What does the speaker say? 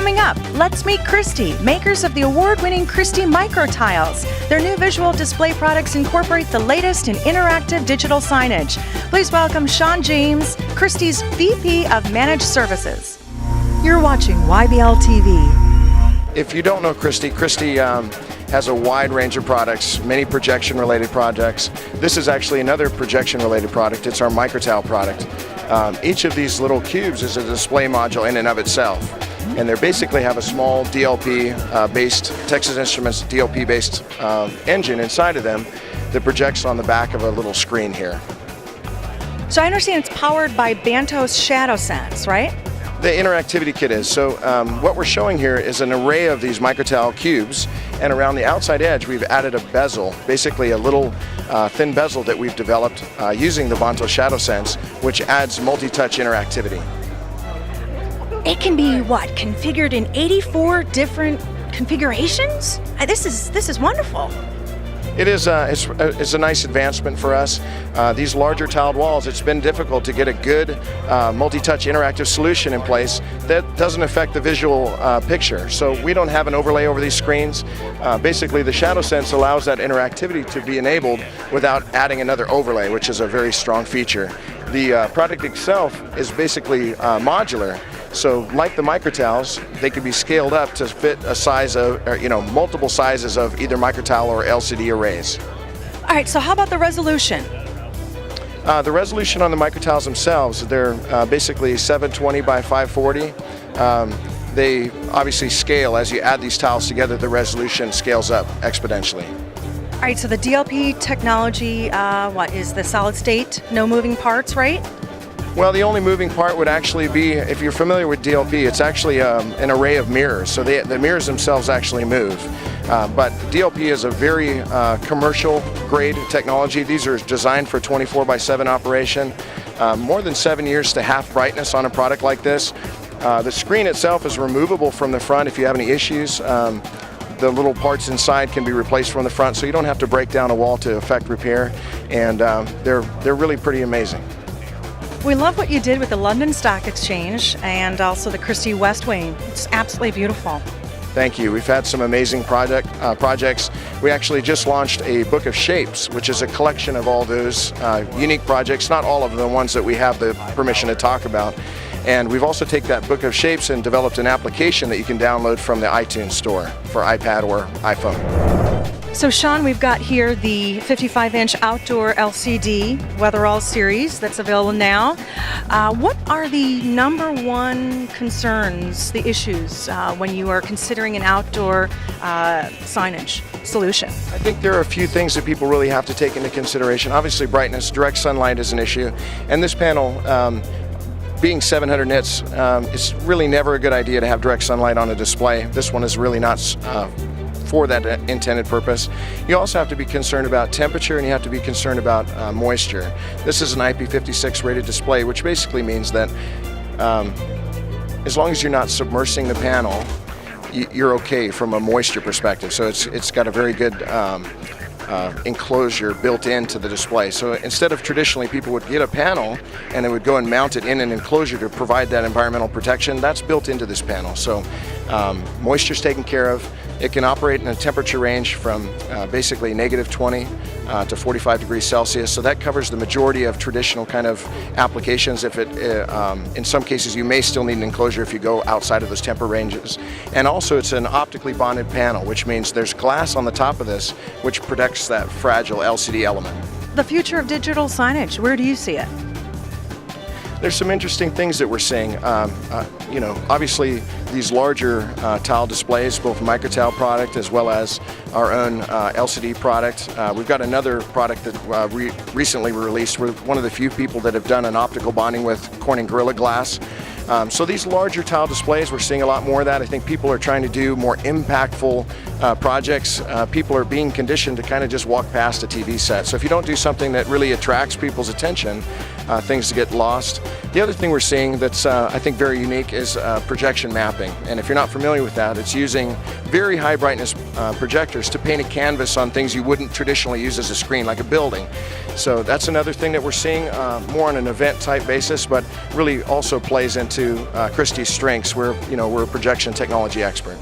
Coming up, let's meet Christie, makers of the award-winning Christie Micro Tiles. Their new visual display products incorporate the latest in interactive digital signage. Please welcome Sean James, Christie's VP of Managed Services. You're watching YBLTV. If you don't know Christie, has a wide range of products, many projection-related projects. This is actually another projection-related product. It's our microtile product. Each of these little cubes is a display module in and of itself. And they basically have a small DLP-based, Texas Instruments DLP-based engine inside of them that projects on the back of a little screen here. So I understand it's powered by Banto's Shadow Sense, right? The interactivity kit is. So what we're showing here is an array of these microtile cubes, and around the outside edge we've added a bezel, basically a little thin bezel that we've developed using the Banto Shadow Sense, which adds multi-touch interactivity. It can be, what, configured in 84 different configurations? This is wonderful. It is it's a nice advancement for us. These larger tiled walls, it's been difficult to get a good multi-touch interactive solution in place that doesn't affect the visual picture. So we don't have an overlay over these screens. Basically, the Shadow Sense allows that interactivity to be enabled without adding another overlay, which is a very strong feature. The product itself is basically modular. So like the microtiles, they can be scaled up to fit a size of, multiple sizes of either microtile or LCD arrays. All right, so how about the resolution? The resolution on the microtiles themselves, they're basically 720 by 540. They obviously scale as you add these tiles together, the resolution scales up exponentially. All right, so the DLP technology, what is the solid state, no moving parts, right? Well, the only moving part would actually be, if you're familiar with DLP, it's actually an array of mirrors. So the mirrors themselves actually move. But DLP is a very commercial grade technology. These are designed for 24/7 operation. More than 7 years to half brightness on a product like this. The screen itself is removable from the front if you have any issues. The little parts inside can be replaced from the front, so you don't have to break down a wall to effect repair. And they're really pretty amazing. We love what you did with the London Stock Exchange and also the Christie West Wing. It's absolutely beautiful. Thank you. We've had some amazing projects. We actually just launched a book of shapes, which is a collection of all those unique projects, not all of the ones that we have the permission to talk about. And we've also taken that book of shapes and developed an application that you can download from the iTunes store for iPad or iPhone. So Sean, we've got here the 55-inch outdoor LCD Weatherall series that's available now. What are the number one concerns, the issues, when you are considering an outdoor signage solution? I think there are a few things that people really have to take into consideration. Obviously brightness, direct sunlight is an issue, and this panel, being 700 nits, it's really never a good idea to have direct sunlight on a display. This one is really not for that intended purpose. You also have to be concerned about temperature, and you have to be concerned about moisture. This is an IP56 rated display, which basically means that as long as you're not submersing the panel, you're okay from a moisture perspective. So it's got a very good enclosure built into the display. So instead of traditionally people would get a panel and they would go and mount it in an enclosure to provide that environmental protection, that's built into this panel. So moisture's taken care of. It can operate in a temperature range from basically -20 to 45 degrees Celsius. So that covers the majority of traditional kind of applications. If in some cases you may still need an enclosure if you go outside of those temper ranges. And also it's an optically bonded panel, which means there's glass on the top of this, which protects that fragile LCD element. The future of digital signage, where do you see it? There's some interesting things that we're seeing. Obviously these larger tile displays, both microtile product as well as our own LCD product. We've got another product that recently released. We're one of the few people that have done an optical bonding with Corning Gorilla Glass. So these larger tile displays, we're seeing a lot more of that. I think people are trying to do more impactful projects. People are being conditioned to kind of just walk past a TV set. So if you don't do something that really attracts people's attention, things to get lost. The other thing we're seeing that's I think very unique is projection mapping. And if you're not familiar with that, it's using very high brightness projectors to paint a canvas on things you wouldn't traditionally use as a screen, like a building. So that's another thing that we're seeing more on an event type basis, but really also plays into Christie's strengths. We're a projection technology expert.